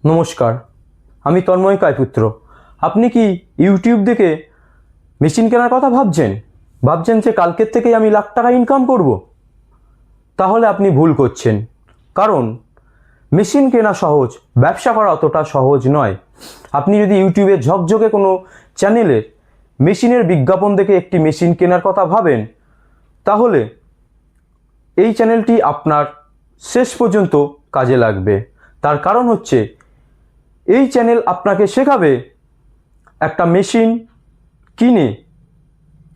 নমস্কার, আমি তন্ময় কায়পুত্র। আপনি কি ইউটিউব দেখে মেশিন কেনার কথা ভাবছেন যে কালকের থেকেই আমি লাখ টাকা ইনকাম করব? তাহলে আপনি ভুল করছেন। কারণ মেশিন কেনা সহজ, ব্যবসা করা অতটা সহজ নয়। আপনি যদি ইউটিউবে ঝকঝকে কোনো চ্যানেলের মেশিনের বিজ্ঞাপন দেখে একটি মেশিন কেনার কথা ভাবেন, তাহলে এই চ্যানেলটি আপনার শেষ পর্যন্ত কাজে লাগবে। তার কারণ হচ্ছে, এই চ্যানেল আপনাকে শেখাবে একটা মেশিন কিনে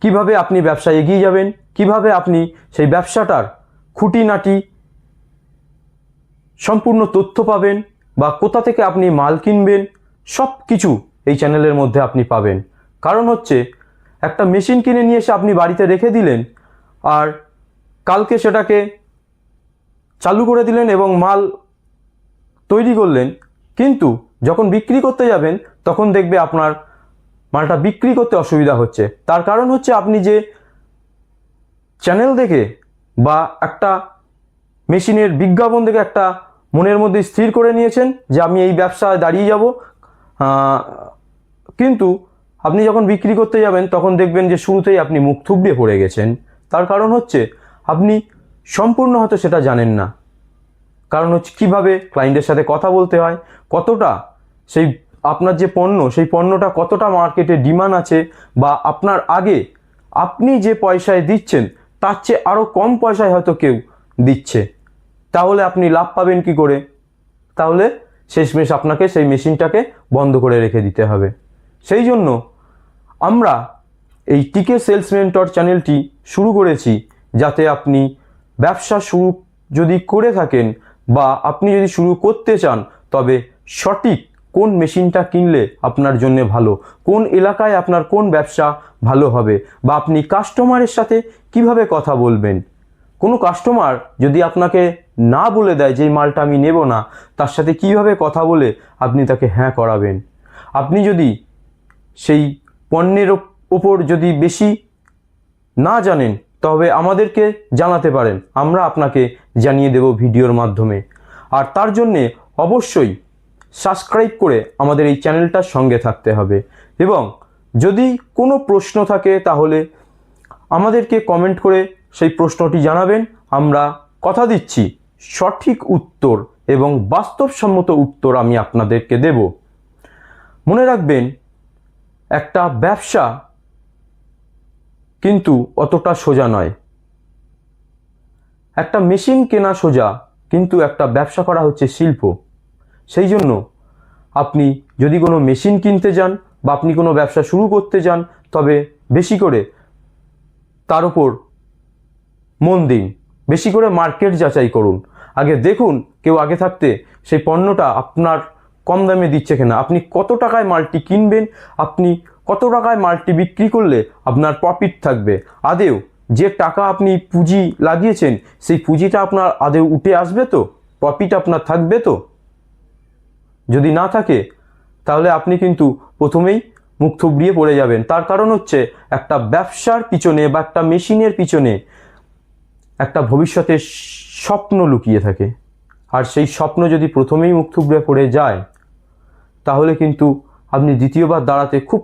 কিভাবে আপনি ব্যবসায় এগিয়ে যাবেন, কিভাবে আপনি সেই ব্যবসাটার খুঁটিনাটি সম্পূর্ণ তথ্য পাবেন, বা কোথা থেকে আপনি মাল কিনবেন, সব কিছু এই চ্যানেলের মধ্যে আপনি পাবেন। কারণ হচ্ছে, একটা মেশিন কিনে নিয়ে এসে আপনি বাড়িতে রেখে দিলেন, আর কালকে সেটাকে চালু করে দিলেন এবং মাল তৈরি করলেন, কিন্তু যখন বিক্রি করতে যাবেন তখন দেখবে আপনার মালটা বিক্রি করতে অসুবিধা হচ্ছে। তার কারণ হচ্ছে, আপনি যে চ্যানেল দেখে বা একটা মেশিনের বিজ্ঞাপন দেখে একটা মনের মধ্যে স্থির করে নিয়েছেন যে আমি এই ব্যবসায় দাঁড়িয়ে যাব, কিন্তু আপনি যখন বিক্রি করতে যাবেন তখন দেখবেন যে শুরুতেই আপনি মুখ থুবড়ে পড়ে গেছেন। তার কারণ হচ্ছে, আপনি সম্পূর্ণ হয়তো সেটা জানেন না। কারণ হচ্ছে, কীভাবে ক্লায়েন্টের সাথে কথা বলতে হয়, কতটা সেই আপনার যে পণ্য, সেই পণ্যটা কতটা মার্কেটে ডিমান্ড আছে, বা আপনার আগে আপনি যে পয়সায় দিচ্ছেন তার চেয়ে আরও কম পয়সায় হয়তো কেউ দিচ্ছে, তাহলে আপনি লাভ পাবেন কি করে? তাহলে শেষমেশ আপনাকে সেই মেশিনটাকে বন্ধ করে রেখে দিতে হবে। সেই জন্য আমরা এই টিকে সেলস মেন্টর চ্যানেলটি শুরু করেছি, যাতে আপনি ব্যবসা শুরু যদি করে থাকেন বা আপনি যদি শুরু করতে চান, তবে সঠিক কোন মেশিনটা কিনলে আপনার জন্য ভালো, কোন এলাকায় আপনার কোন ব্যবসা ভালো হবে, বা আপনি কাস্টমারের সাথে কিভাবে কথা বলবেন। কোনো কাস্টমার যদি আপনাকে না বলে দেয় যে এই মালটা আমি নেব না, তার সাথে কিভাবে কথা বলে আপনি তাকে হ্যাঁ করাবেন। আপনি যদি সেই পণ্যের ওপর যদি বেশি না জানেন, তবে আমাদেরকে জানাতে পারেন, আমরা আপনাকে জানিয়ে দেব ভিডিওর মাধ্যমে। আর তার জন্যে অবশ্যই সাবস্ক্রাইব করে আমাদের এই চ্যানেলটার সঙ্গে থাকতে হবে। এবং যদি কোনো প্রশ্ন থাকে তাহলে আমাদেরকে কমেন্ট করে সেই প্রশ্নটি জানাবেন। আমরা কথা দিচ্ছি, সঠিক উত্তর এবং বাস্তবসম্মত উত্তর আমি আপনাদেরকে দেব। মনে রাখবেন, একটা ব্যবসা কিন্তু অতটা সোজা নয়। একটা মেশিন কেনা সোজা, কিন্তু একটা ব্যবসা করা হচ্ছে শিল্প। সেই জন্য আপনি যদি কোনো মেশিন কিনতে যান বা আপনি কোনো ব্যবসা শুরু করতে যান, তবে বেশি করে তার উপর মন দিন, বেশি করে মার্কেট যাচাই করুন। আগে দেখুন, কেউ আগে থাকতে সেই পণ্যটা আপনার কম দামে দিচ্ছে কিনা, আপনি কত টাকায় মালটি কিনবেন, আপনি কত টাকায় মালটি বিক্রি করলে আপনার প্রফিট থাকবে, আদেও যে টাকা আপনি পুঁজি লাগিয়েছেন সেই পুঁজিটা আপনার আদেও উঠে আসবে তো, প্রফিট আপনার থাকবে তো। যদি না থাকে, তাহলে আপনি কিন্তু প্রথমেই মুখ থুবড়িয়ে পড়ে যাবেন। তার কারণ হচ্ছে, একটা ব্যবসার পিছনে বা একটা মেশিনের পিছনে একটা ভবিষ্যতের স্বপ্ন লুকিয়ে থাকে। আর সেই স্বপ্ন যদি প্রথমেই মুখ থুবড়ে পড়ে যায়, তাহলে কিন্তু আপনি দ্বিতীয়বার দাঁড়াতে খুব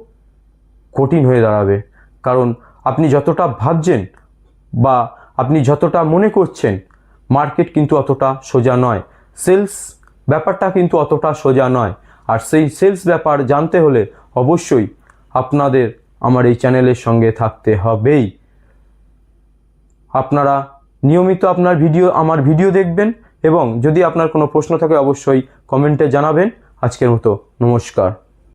কঠিন হয়ে দাঁড়াবে। কারণ আপনি যতটা ভাবছেন বা আপনি যতটা মনে করছেন, মার্কেট কিন্তু অতটা সোজা নয়, সেলস ব্যাপারটা কিন্তু অতটা সোজা নয়। আর সেই সেলস ব্যাপার জানতে হলে অবশ্যই আপনাদের আমার এই চ্যানেলের সঙ্গে থাকতে হবেই। আপনারা নিয়মিত আমার ভিডিও দেখবেন, এবং যদি আপনার কোনো প্রশ্ন থাকে অবশ্যই কমেন্টে জানাবেন। আজকের মতো নমস্কার।